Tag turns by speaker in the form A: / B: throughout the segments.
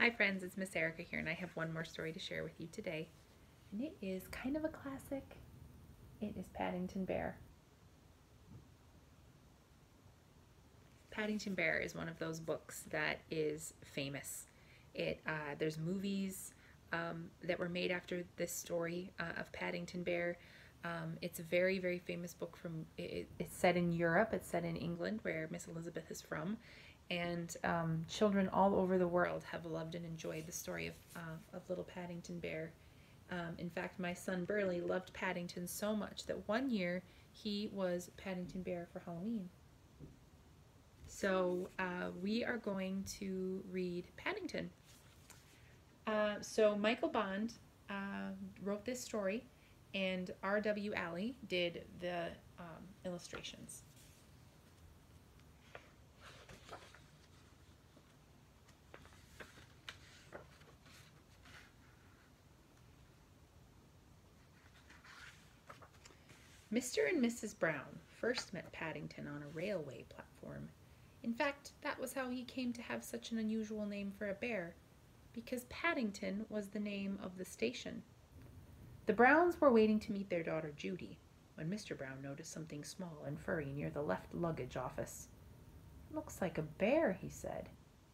A: Hi friends, it's Miss Erica here, and I have one more story to share with you today. And it is kind of a classic. It is Paddington Bear. Paddington Bear is one of those books that is famous. There's movies that were made after this story of Paddington Bear. It's a very, very famous book it's set in Europe. It's set in England, where Miss Elizabeth is from. And children all over the world have loved and enjoyed the story of little Paddington Bear. In fact, my son Burley loved Paddington so much that one year he was Paddington Bear for Halloween. So we are going to read Paddington. So Michael Bond wrote this story, and R.W. Alley did the illustrations. Mr. and Mrs. Brown first met Paddington on a railway platform. In fact, that was how he came to have such an unusual name for a bear, because Paddington was the name of the station. The Browns were waiting to meet their daughter Judy when Mr. Brown noticed something small and furry near the left luggage office. "Looks like a bear," he said.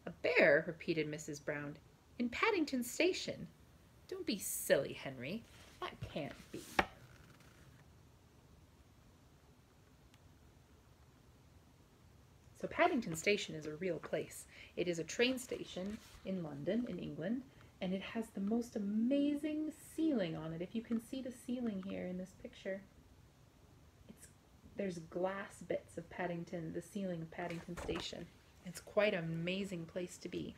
A: "A bear?" repeated Mrs. Brown. "In Paddington Station? Don't be silly, Henry. That can't be." So Paddington Station is a real place. It is a train station in London, in England, and it has the most amazing ceiling on it. If you can see the ceiling here in this picture, there's glass bits of Paddington, the ceiling of Paddington Station. It's quite an amazing place to be.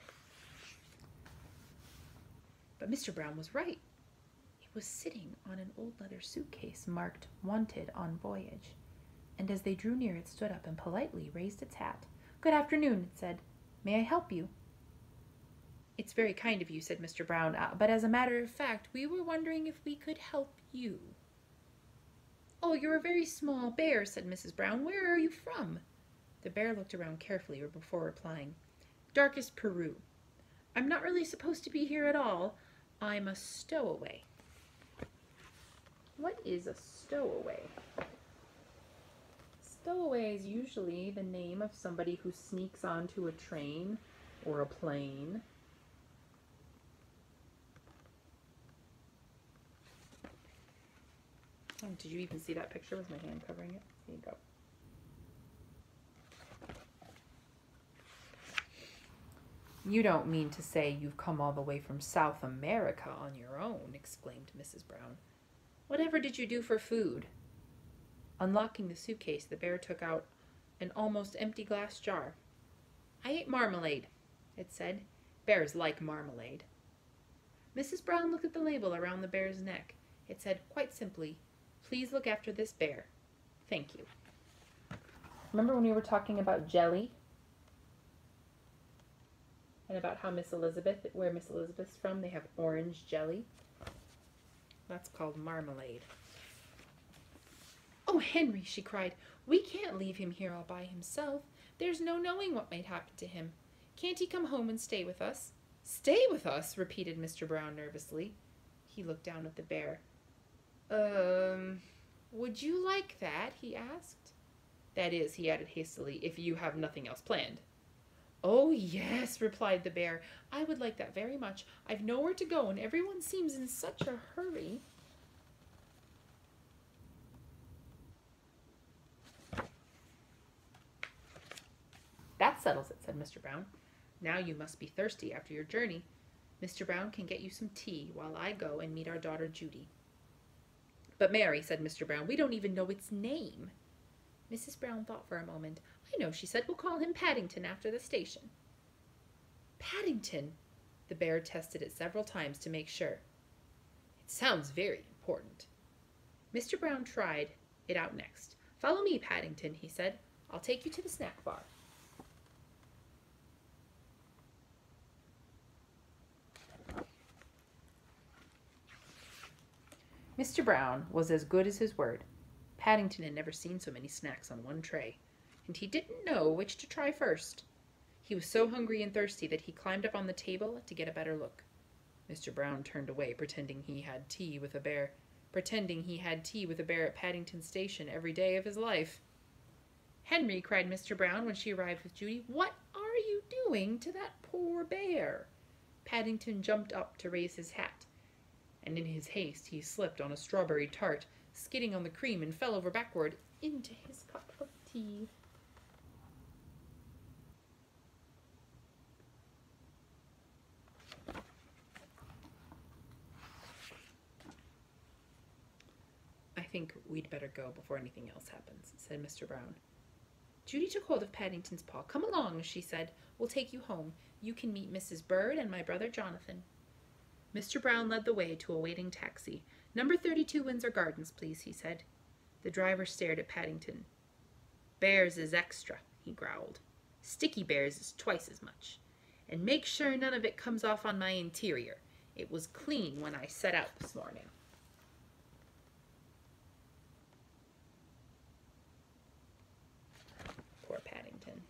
A: But Mr. Brown was right. He was sitting on an old leather suitcase marked "Wanted on Voyage." And as they drew near, it stood up and politely raised its hat. "Good afternoon," it said. "May I help you?" "It's very kind of you," said Mr. Brown, "but as a matter of fact, we were wondering if we could help you." "Oh, you're a very small bear," said Mrs. Brown. "Where are you from?" The bear looked around carefully before replying. "Darkest Peru. I'm not really supposed to be here at all. I'm a stowaway." What is a stowaway? Stowaway is usually the name of somebody who sneaks onto a train or a plane. Oh, did you even see that picture with my hand covering it? There you go. "You don't mean to say you've come all the way from South America on your own," exclaimed Mrs. Brown. "Whatever did you do for food?" Unlocking the suitcase, the bear took out an almost empty glass jar. "I ate marmalade," it said. "Bears like marmalade." Mrs. Brown looked at the label around the bear's neck. It said quite simply, "Please look after this bear. Thank you." Remember when we were talking about jelly? And about how where Miss Elizabeth's from, they have orange jelly? That's called marmalade. "Oh, Henry," she cried, "we can't leave him here all by himself. There's no knowing what might happen to him. Can't he come home and stay with us?" "Stay with us?" repeated Mr. Brown nervously. He looked down at the bear. Would you like that?" he asked. "That is," he added hastily, "if you have nothing else planned." "Oh, yes," replied the bear. "I would like that very much. I've nowhere to go, and everyone seems in such a hurry." "That settles it," said Mr. Brown. "Now you must be thirsty after your journey. Mr. Brown can get you some tea while I go and meet our daughter Judy." "But Mary," said Mr. Brown, "we don't even know its name." Mrs. Brown thought for a moment. "I know," she said. "We'll call him Paddington after the station." "Paddington!" The bear tested it several times to make sure. "It sounds very important." Mr. Brown tried it out next. "Follow me, Paddington," he said. "I'll take you to the snack bar." Mr. Brown was as good as his word. Paddington had never seen so many snacks on one tray, and he didn't know which to try first. He was so hungry and thirsty that he climbed up on the table to get a better look. Mr. Brown turned away, pretending he had tea with a bear at Paddington Station every day of his life. "Henry," cried Mr. Brown when she arrived with Judy, "what are you doing to that poor bear?" Paddington jumped up to raise his hat, and in his haste he slipped on a strawberry tart, skidding on the cream, and fell over backward into his cup of tea. "I think we'd better go before anything else happens," said Mr. Brown. Judy took hold of Paddington's paw. "Come along," she said. "We'll take you home. You can meet Mrs. Bird and my brother Jonathan." Mr. Brown led the way to a waiting taxi. "Number 32 Windsor Gardens, please," he said. The driver stared at Paddington. "Bears is extra," he growled. "Sticky bears is twice as much. And make sure none of it comes off on my interior. It was clean when I set out this morning." Poor Paddington.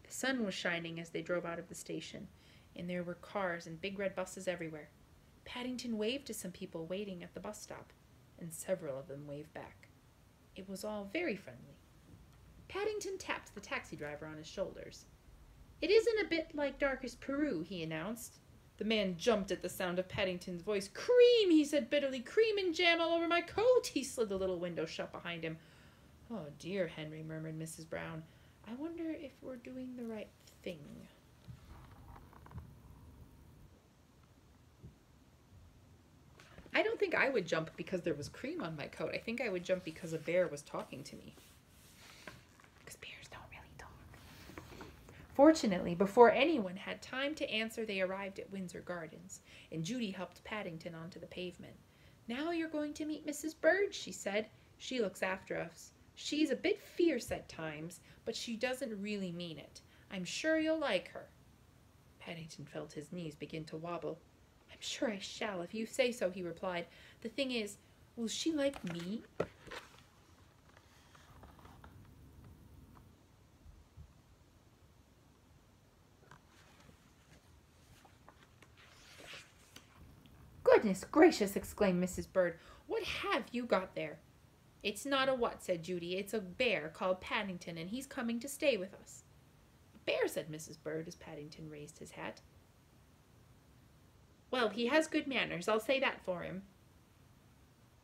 A: The sun was shining as they drove out of the station, and there were cars and big red buses everywhere. Paddington waved to some people waiting at the bus stop, and several of them waved back. It was all very friendly. Paddington tapped the taxi driver on his shoulders. "It isn't a bit like darkest Peru," he announced. The man jumped at the sound of Paddington's voice. "Cream," he said bitterly. "Cream and jam all over my coat." He slid the little window shut behind him. "Oh, dear, Henry," murmured Mrs. Brown. "I wonder if we're doing the right thing." "I don't think I would jump because there was cream on my coat. I think I would jump because a bear was talking to me." Because bears don't really talk. Fortunately, before anyone had time to answer, they arrived at Windsor Gardens, and Judy helped Paddington onto the pavement. "Now you're going to meet Mrs. Bird," she said. "She looks after us. She's a bit fierce at times, but she doesn't really mean it. I'm sure you'll like her." Paddington felt his knees begin to wobble. "I'm sure I shall, if you say so," he replied. "The thing is, will she like me?" "Goodness gracious!" exclaimed Mrs. Bird. "What have you got there?" "It's not a what," said Judy. "It's a bear called Paddington, and he's coming to stay with us." "A bear," said Mrs. Bird as Paddington raised his hat. "Well, he has good manners, I'll say that for him."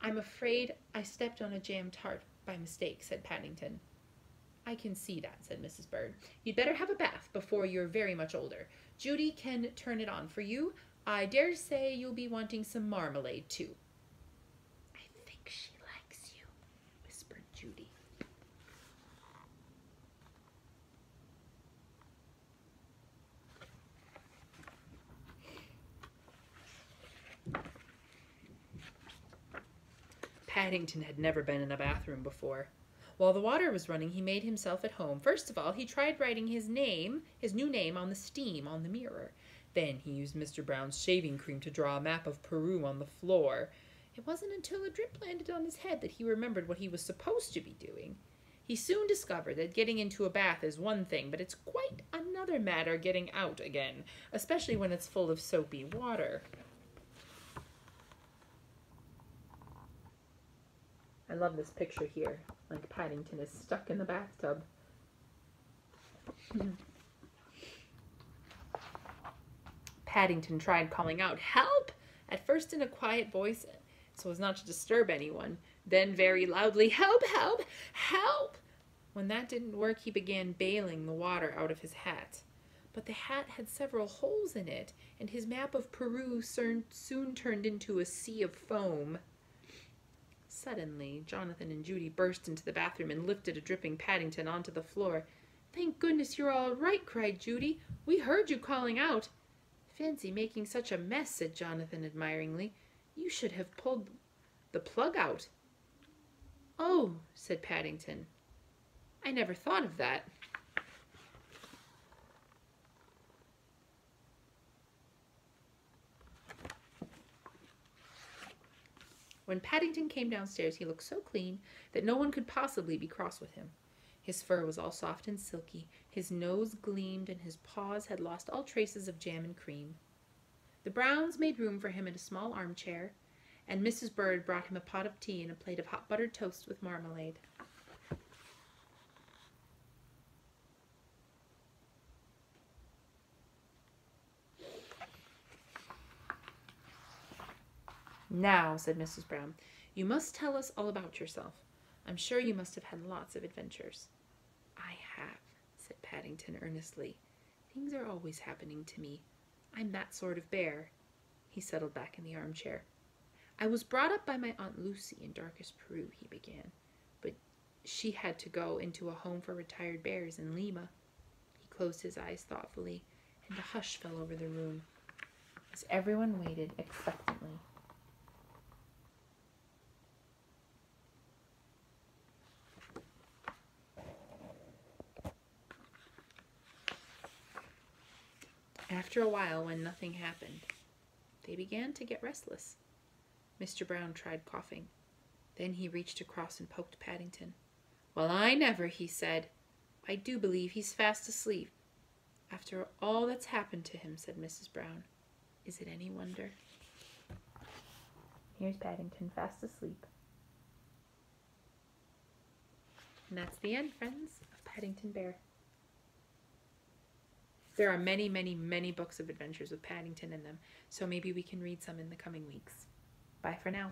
A: "I'm afraid I stepped on a jam tart by mistake," said Paddington. "I can see that," said Mrs. Bird. "You'd better have a bath before you're very much older. Judy can turn it on for you. I dare say you'll be wanting some marmalade, too." "I think she likes you," whispered Judy. Paddington had never been in a bathroom before. While the water was running, he made himself at home. First of all, he tried writing his new name on the steam on the mirror. Then he used Mr. Brown's shaving cream to draw a map of Peru on the floor. It wasn't until a drip landed on his head that he remembered what he was supposed to be doing. He soon discovered that getting into a bath is one thing, but it's quite another matter getting out again, especially when it's full of soapy water. I love this picture here, like Paddington is stuck in the bathtub. Paddington tried calling out, "Help!" at first in a quiet voice so as not to disturb anyone, then very loudly, "Help, help, help!" When that didn't work, he began bailing the water out of his hat. But the hat had several holes in it, and his map of Peru soon turned into a sea of foam. Suddenly, Jonathan and Judy burst into the bathroom and lifted a dripping Paddington onto the floor. "Thank goodness you're all right," cried Judy. "We heard you calling out." "Fancy making such a mess," said Jonathan admiringly. "You should have pulled the plug out." "Oh," said Paddington. "I never thought of that." When Paddington came downstairs, he looked so clean that no one could possibly be cross with him. His fur was all soft and silky, his nose gleamed, and his paws had lost all traces of jam and cream. The Browns made room for him in a small armchair, and Mrs. Bird brought him a pot of tea and a plate of hot buttered toast with marmalade. "Now," said Mrs. Brown, "you must tell us all about yourself. I'm sure you must have had lots of adventures." "I have," said Paddington earnestly. "Things are always happening to me. I'm that sort of bear." He settled back in the armchair. "I was brought up by my Aunt Lucy in darkest Peru," he began, "but she had to go into a home for retired bears in Lima." He closed his eyes thoughtfully, and a hush fell over the room as everyone waited expectantly. After a while, when nothing happened, they began to get restless. Mr. Brown tried coughing. Then he reached across and poked Paddington. "Well, I never," he said. "I do believe he's fast asleep." "After all that's happened to him," said Mrs. Brown. "Is it any wonder?" Here's Paddington fast asleep. And that's the end, friends, of Paddington Bear. There are many, many, many books of adventures with Paddington in them, so maybe we can read some in the coming weeks. Bye for now.